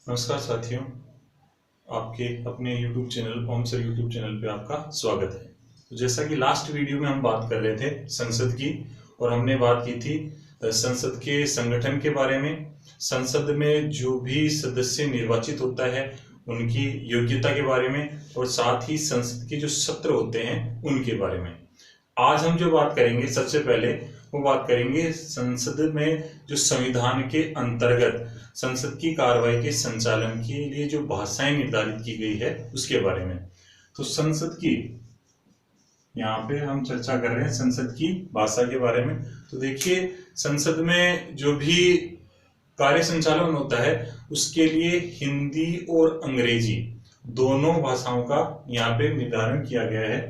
नमस्कार साथियों, आपके अपने YouTube चैनल ओम सर यूट्यूब चैनल पे आपका स्वागत है। तो जैसा कि लास्ट वीडियो में हम बात कर रहे थे संसद की, और हमने बात की थी संसद के संगठन के बारे में, संसद में जो भी सदस्य निर्वाचित होता है उनकी योग्यता के बारे में, और साथ ही संसद के जो सत्र होते हैं उनके बारे में। आज हम जो बात करेंगे, सबसे पहले वो बात करेंगे संसद में जो संविधान के अंतर्गत संसद की कार्रवाई के संचालन के लिए जो भाषाएं निर्धारित की गई है उसके बारे में। तो संसद की यहाँ पे हम चर्चा कर रहे हैं संसद की भाषा के बारे में। तो देखिए, संसद में जो भी कार्य संचालन होता है उसके लिए हिंदी और अंग्रेजी दोनों भाषाओं का यहाँ पे निर्धारण किया गया है।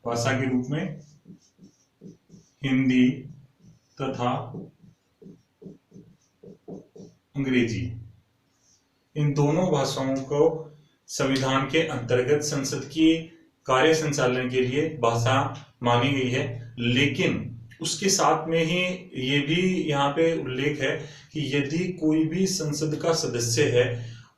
भाषा के रूप में हिंदी तथा अंग्रेजी, इन दोनों भाषाओं को संविधान के अंतर्गत संसद की कार्य संचालन के लिए भाषा मानी गई है। लेकिन उसके साथ में ही ये भी यहाँ पे उल्लेख है कि यदि कोई भी संसद का सदस्य है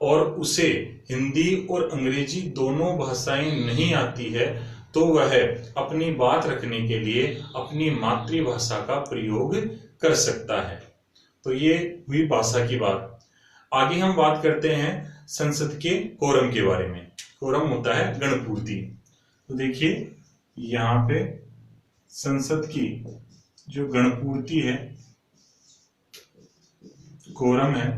और उसे हिंदी और अंग्रेजी दोनों भाषाएं नहीं आती है तो वह अपनी बात रखने के लिए अपनी मातृभाषा का प्रयोग कर सकता है। तो ये हुई भाषा की बात। आगे हम बात करते हैं संसद के कोरम के बारे में। कोरम होता है गणपूर्ति। तो देखिए, यहाँ पे संसद की जो गणपूर्ति है, कोरम है।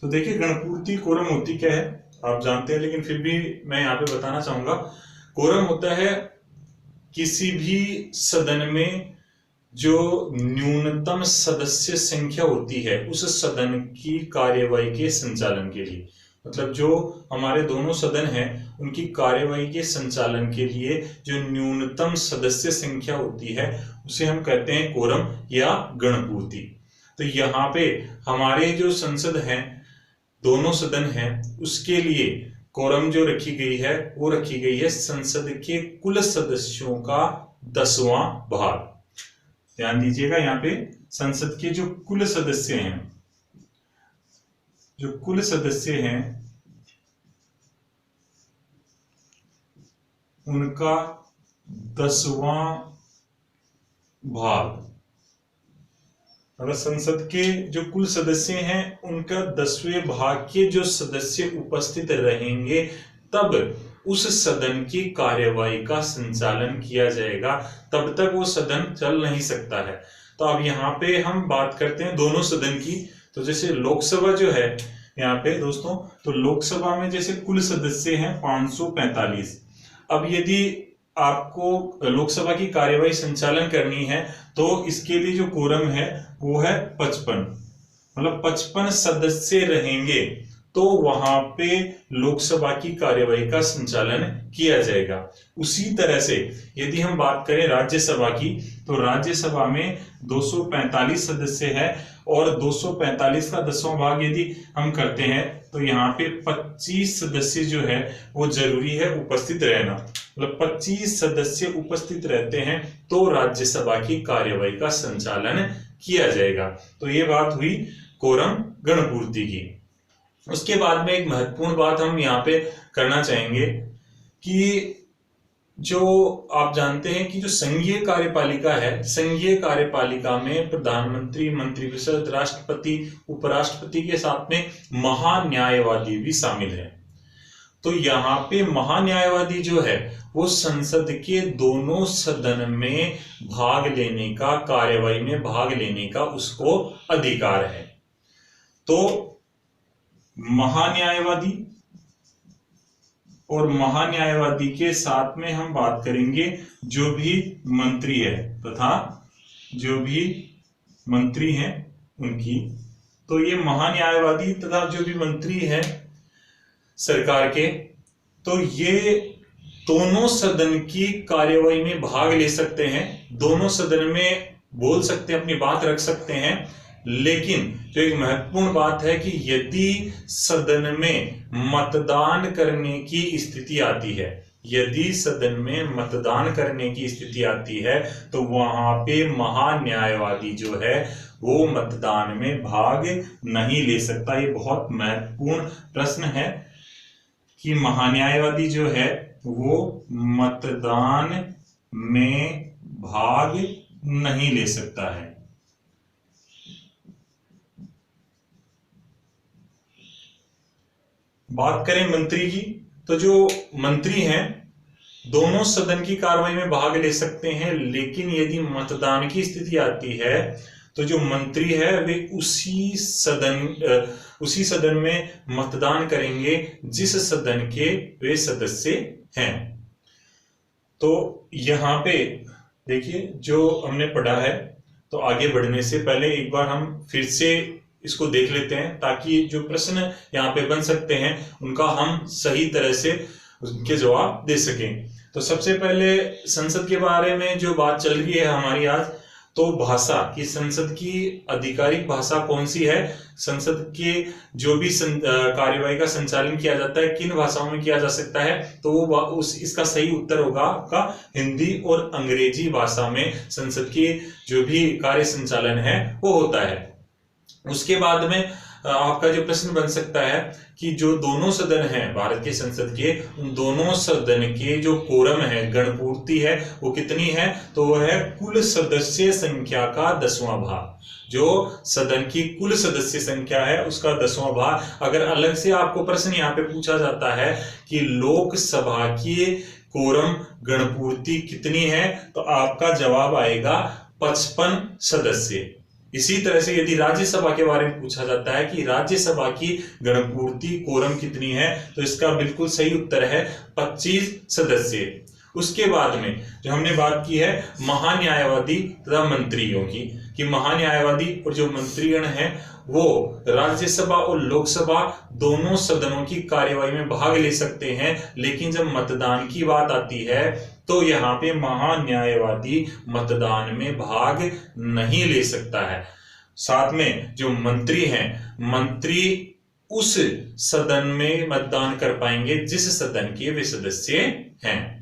तो देखिए, गणपूर्ति कोरम होती क्या है आप जानते हैं, लेकिन फिर भी मैं यहाँ पे बताना चाहूंगा। कोरम होता है किसी भी सदन में जो न्यूनतम सदस्य संख्या होती है उस सदन की कार्यवाही के संचालन के लिए, मतलब जो हमारे दोनों सदन हैं उनकी कार्यवाही के संचालन के लिए जो न्यूनतम सदस्य संख्या होती है उसे हम कहते हैं कोरम या गणपूर्ति। तो यहाँ पे हमारे जो संसद है, दोनों सदन हैं, उसके लिए कोरम जो रखी गई है वो रखी गई है संसद के कुल सदस्यों का 10वां भाग। ध्यान दीजिएगा, यहाँ पे संसद के जो कुल सदस्य हैं, जो कुल सदस्य हैं उनका 10वां भाग। अगर संसद के जो कुल सदस्य हैं उनका 10वें भाग के जो सदस्य उपस्थित रहेंगे तब उस सदन की कार्यवाही का संचालन किया जाएगा, तब तक वो सदन चल नहीं सकता है। तो अब यहाँ पे हम बात करते हैं दोनों सदन की। तो जैसे लोकसभा जो है यहाँ पे दोस्तों, तो लोकसभा में जैसे कुल सदस्य हैं 545। अब यदि आपको लोकसभा की कार्यवाही संचालन करनी है तो इसके लिए जो कोरम है वो है 55, मतलब 55 सदस्य रहेंगे तो वहां पे लोकसभा की कार्यवाही का संचालन किया जाएगा। उसी तरह से यदि हम बात करें राज्यसभा की, तो राज्यसभा में 245 सदस्य है और 245 का 10वां भाग यदि हम करते हैं तो यहाँ पे 25 सदस्य जो है वो जरूरी है उपस्थित रहना, मतलब 25 सदस्य उपस्थित रहते हैं तो राज्यसभा की कार्यवाही का संचालन किया जाएगा। तो ये बात हुई कोरम गणपूर्ति की। उसके बाद में एक महत्वपूर्ण बात हम यहाँ पे करना चाहेंगे कि जो आप जानते हैं कि जो संघीय कार्यपालिका है, संघीय कार्यपालिका में प्रधानमंत्री, मंत्रिपरिषद, राष्ट्रपति, उपराष्ट्रपति के साथ में महान्यायवादी भी शामिल है। तो यहाँ पे महान्यायवादी जो है वो संसद के दोनों सदन में भाग लेने का, कार्यवाही में भाग लेने का उसको अधिकार है। तो महान्यायवादी और महान्यायवादी के साथ में हम बात करेंगे जो भी मंत्री है तथा जो भी मंत्री हैं उनकी। तो ये महान्यायवादी तथा जो भी मंत्री हैं सरकार के, तो ये दोनों सदन की कार्यवाही में भाग ले सकते हैं, दोनों सदन में बोल सकते हैं, अपनी बात रख सकते हैं। लेकिन जो एक महत्वपूर्ण बात है कि यदि सदन में मतदान करने की स्थिति आती है, यदि सदन में मतदान करने की स्थिति आती है तो वहां पे महान्यायवादी जो है वो मतदान में भाग नहीं ले सकता। ये बहुत महत्वपूर्ण प्रश्न है कि महान्यायवादी जो है वो मतदान में भाग नहीं ले सकता है। बात करें मंत्री की, तो जो मंत्री हैं दोनों सदन की कार्रवाई में भाग ले सकते हैं, लेकिन यदि मतदान की स्थिति आती है तो जो मंत्री है वे उसी सदन में मतदान करेंगे जिस सदन के वे सदस्य हैं। तो यहां पे देखिए जो हमने पढ़ा है, तो आगे बढ़ने से पहले एक बार हम फिर से इसको देख लेते हैं ताकि जो प्रश्न यहाँ पे बन सकते हैं उनका हम सही तरह से उनके जवाब दे सकें। तो सबसे पहले संसद के बारे में जो बात चल रही है हमारी आज, तो भाषा की, संसद की आधिकारिक भाषा कौन सी है, संसद के जो भी कार्यवाही का संचालन किया जाता है किन भाषाओं में किया जा सकता है, तो वो इसका सही उत्तर होगा आपका हिंदी और अंग्रेजी भाषा में संसद की जो भी कार्य संचालन है वो होता है। उसके बाद में आपका जो प्रश्न बन सकता है कि जो दोनों सदन हैं भारत के संसद के, उन दोनों सदन के जो कोरम है, गणपूर्ति है, वो कितनी है, तो वो है कुल सदस्य संख्या का 10वां भाग। जो सदन की कुल सदस्य संख्या है उसका 10वां भाग। अगर अलग से आपको प्रश्न यहाँ पे पूछा जाता है कि लोकसभा की कोरम गणपूर्ति कितनी है, तो आपका जवाब आएगा 55 सदस्य। इसी तरह से यदि राज्यसभा के बारे में पूछा जाता है कि राज्यसभा की गणपूर्ति कोरम कितनी है, तो इसका बिल्कुल सही उत्तर है 25 सदस्य। उसके बाद में जो हमने बात की है महान्यायवादी तथा मंत्रियों की, कि महान्यायवादी और जो मंत्रीगण हैं वो राज्यसभा और लोकसभा दोनों सदनों की कार्यवाही में भाग ले सकते हैं, लेकिन जब मतदान की बात आती है तो यहाँ पे महान्यायवादी मतदान में भाग नहीं ले सकता है। साथ में जो मंत्री हैं, मंत्री उस सदन में मतदान कर पाएंगे जिस सदन के वे सदस्य हैं।